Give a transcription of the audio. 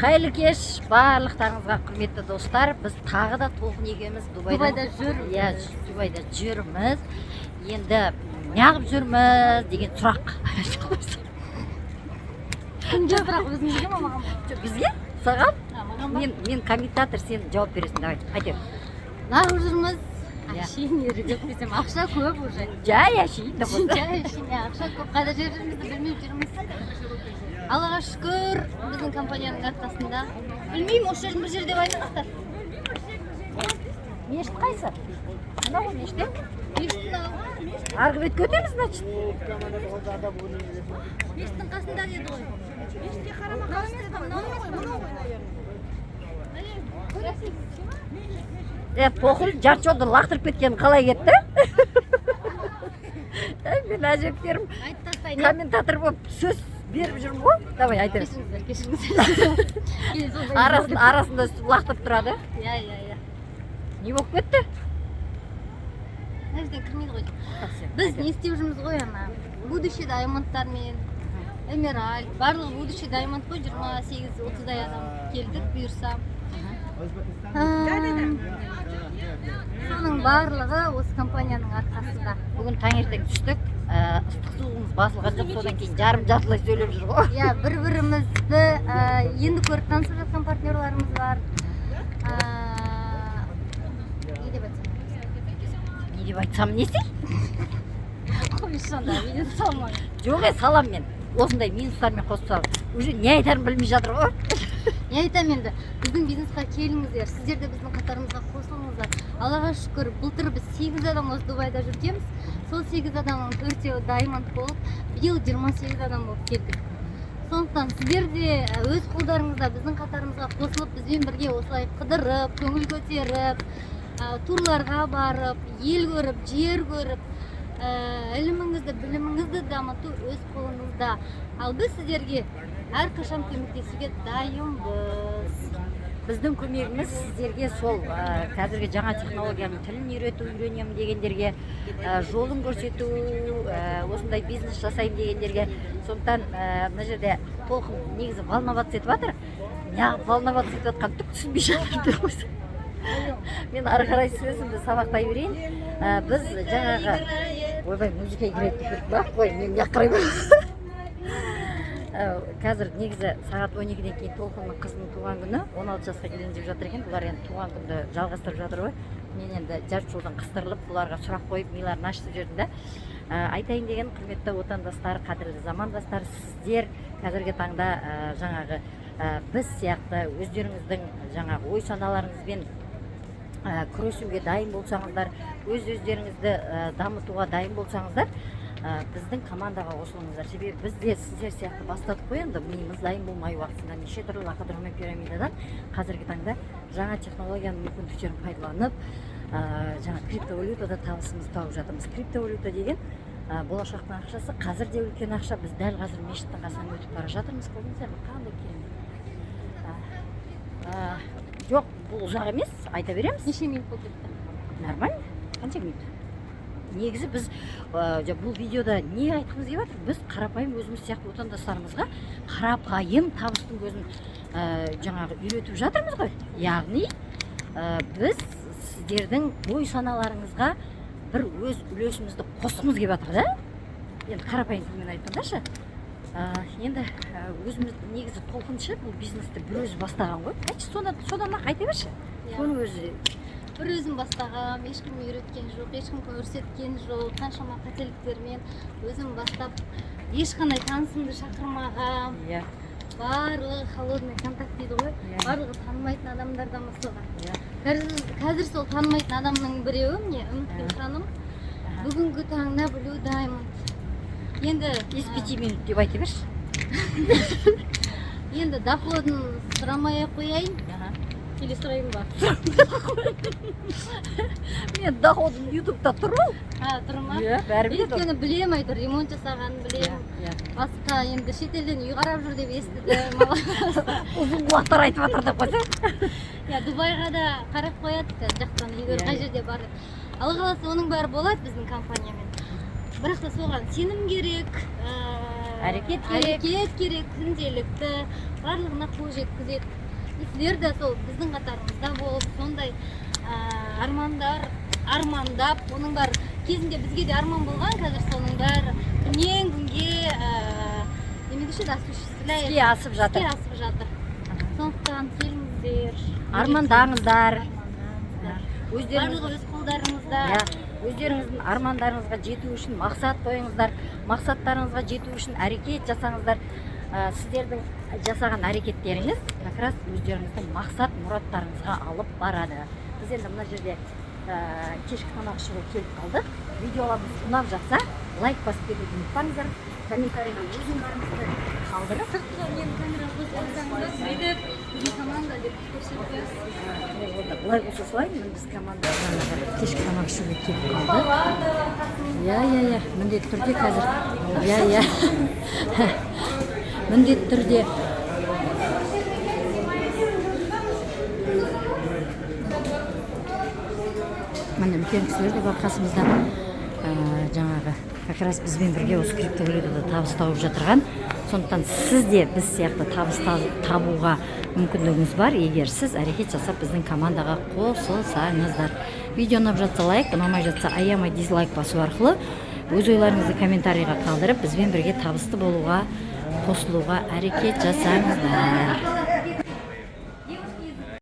Қайырлы кеш барлықтарыңызға құрметті достар. Біз тағы да толқын екеуміз Дубайда жүрміз. Иә, Дубайда жүрміз. Енді неғып жүрміз деген сұрақ. Кімге сұрақ, өзіңізге ме маған? Бізге? Саған? Мен комментатор, сен жауап бересің. Давай, қайтер. Неғып жүрміз? Әшейін ерігіп десем, ақша көп уже. Жай әшейін. Жай әшейін, ақша көп. Қайда жүрмізді білмей жүрміз. Аллаға шүкір, біздің компанияның арқасында. Білмеймін, осы жердің бір жерде байланыстар. Мешіт қайсы? Мынау ғой мешіт, Мешіт мынау. арғы бетке өтеміз, значит. Мешіттің қасында деді ғой. Мешітке қарама қарсы деді, мынау ғой, Похуй, жарты жолды лақтырып кеткен қалай кетті? Мен әжептерім комментатор болып сөз беріп жүрмін ғой. Давай, айтыр. Кешіріңіздер. Арасында лақтырып тұрады. Иә. Не болып кетті? Мына жерден кірмейді ғой. Біз не істеп жүрміз ғой, ана будущий даймондтармен, эмеральд, барлығы будущий даймонд қой, 28-30-дай адам келдік бұйырса. Соның барлығы осы компанияның арқасында. Бүгін таңертең түстік, ыстық суымыз басылған жоқ, содан кейін жартылай сөйлеп жүр ғой. Иә, бір-бірімізді енді көріп танысып жатқан партнерларымыз бар. Не деп айтсам несі? Қойшанда, мені салмай. Жоқ, салам мен. Осындай минустармен қосып салам. Уже не айтарын білмей жатыр ғой. Не айтам енді, біздің бизнесқа келіңіздер, сіздер де біздің қатарымызға қосылыңыздар. Аллаға шүкір, былтыр біз 8 адам осы Дубайда жүргенбіз. Сол 8 адамның 4-еуі даймонд болып, биыл 28 адам болып келдік. Сондықтан сіздер де өз қолдарыңызда біздің қатарымызға қосылып, бізбен бірге осылай қыдырып, көңіл көтеріп, турларға барып, ел көріп, жер көріп, іліміңізді, біліміңізді дамыту өз қолыңызда. Ал біз сіздерге әрқашан көмектесуге дайынбыз. Біздің көмегіміз сіздерге сол қазіргі жаңа технологияның тілін үйренемін дегендерге, жолын көрсету, осындай бизнес жасайын дегендерге. Сондықтан мына жерде толқын негізі волноваться етіп жатыр. Неғып волноваться етіп жатқан түк түсінбей жатыр. Мен ары қарай сөзімді сабақтай берейін. Біз жаңағы ойбай музыка играть деп бірақ қой, мен яқырай берейін. Қазір негізі сағат 12-ден кейін толқынның қызының туған күні, 16 жасқа келейін деп жатыр екен. Бұлар енді туған күнді жалғастырып жатыр ғой. Мен енді жарты жолдан қыстырылып, бұларға сұрақ қойып, миларын ашып жүрдім. Айтайын деген құрметті отандастар, қадірлі замандастар, сіздер қазіргі таңда жаңағы біз сияқты өздеріңіздің жаңағы ой саналарыңызбен күресуге дайын болсаңыздар, өздеріңізді дамытуға дайын болсаңыздар, біздің командаға қосылыңыздар. Себебі біз де сіздер сияқты бастадық қой, енді миымыз дайын болмай уақытында неше түрлі лақыдырма пирамидадан қазіргі таңда жаңа технологияның мүмкіндіктерін пайдаланып, жаңа криптовалютада табысымызды тауып жатырмыз. Криптовалюта деген болашақтың ақшасы, қазір де үлкен ақша. Біз дәл қазір мешіттің қасынан өтіп бара жатырмыз. Көрдіңіздер ме, қандай керемет. Жоқ, бұл ұзақ емес, айта береміз. Неше минут болып кетті? Нормально, қанша минут? Негізі біз бұл видеода не айтқымыз келіп жатыр? Біз қарапайым өзіміз сияқты отандастарымызға қарапайым табыстың көзін жаңағы үйретіп жатырмыз ғой. Яғни біз сіздердің ой саналарыңызға бір өз үлесімізді қосқымыз келіп жатыр да? Енді қарапайым тілмен айтқандашы. Енді өзіміз негізі толқыншы бұл бизнесті бір өзі бастаған ғой. Айтшы, содан айта берші. Соның өзі бір өзім бастағам, ешкім үйреткен жоқ, ешкім көрсеткен жоқ, қаншама қателіктермен өзім бастап, ешқандай танысымды шақырмағам. Барлығы холодный контакт дейді ғой, барлығы танымайтын адамдардан басталған. Қазір сол танымайтын адамның біреуі, міне Үміткүл ханым, бүгінгі таңда Blue Diamond. Енді из 5 минут деп айта берші. Енді доходын сұрамай қояйын. Или сұрайын ба? Мен доходым ютубта тұр ол. Тұр ма? Бәрі біледі. Өйткені білем айтыр, ремонт жасағанын білем. Басқа енді шетелден үй қарап жүр деп естідім. Ұзын құлақтар айтып жатыр деп қойса. Дубайға да қарап қояды жақтан, егер қай жерде бар. Алла қаласа оның бәрі болады біздің компаниямен. Бірақ та соған сенім керек, әрекет керек. Әрекет керек, күнделікті барлығына қол жеткізеді. Сіздер де сол біздің қатарымызда болып, сондай армандап, оның бар кезінде бізге де арман болған, қазір соның бәрі күннен күнге демекші іске асып жатыр. Сондықтан келіңіздер, Армандаңыздар. барлығы өз қолдарыңызда. Өздеріңіздің армандарыңызға жету үшін мақсат қойыңыздар. Мақсаттарыңызға жету үшін әрекет жасаңыздар. Сіздердің жасаған әрекеттеріңіз как раз өздеріңіздің мақсат мұраттарыңызға алып барады. Біз енді мына жерде кешкі тамақ ішуге келіп қалдық. Видеоларымыз ұнап жатса, лайк басып кетуді ұмытпаңыздар. Комментарийға өзіңіздеріңізді қалдырып, Команда деп көрсетіп былай болса солай, біз команда кешкі тамақ ішуге келіп қалдық. Міндетті түрде қазір. Міндетті түрде. Міне үлкен кісілер де бар қасымызда. Жаңағы как раз бізбен бірге осы криптовалютада табыс тауып жатырған. Сондықтан сіз де біз сияқты табыс табуға мүмкіндігіңіз бар, егер сіз әрекет жасап біздің командаға қосылсаңыздар. Видео ұнап жатса лайк, ұнамай жатса аямай дизлайк басу арқылы өз ойларыңызды комментарийға қалдырып, бізбен бірге табысты болуға, қосылуға әрекет жасаңыздар.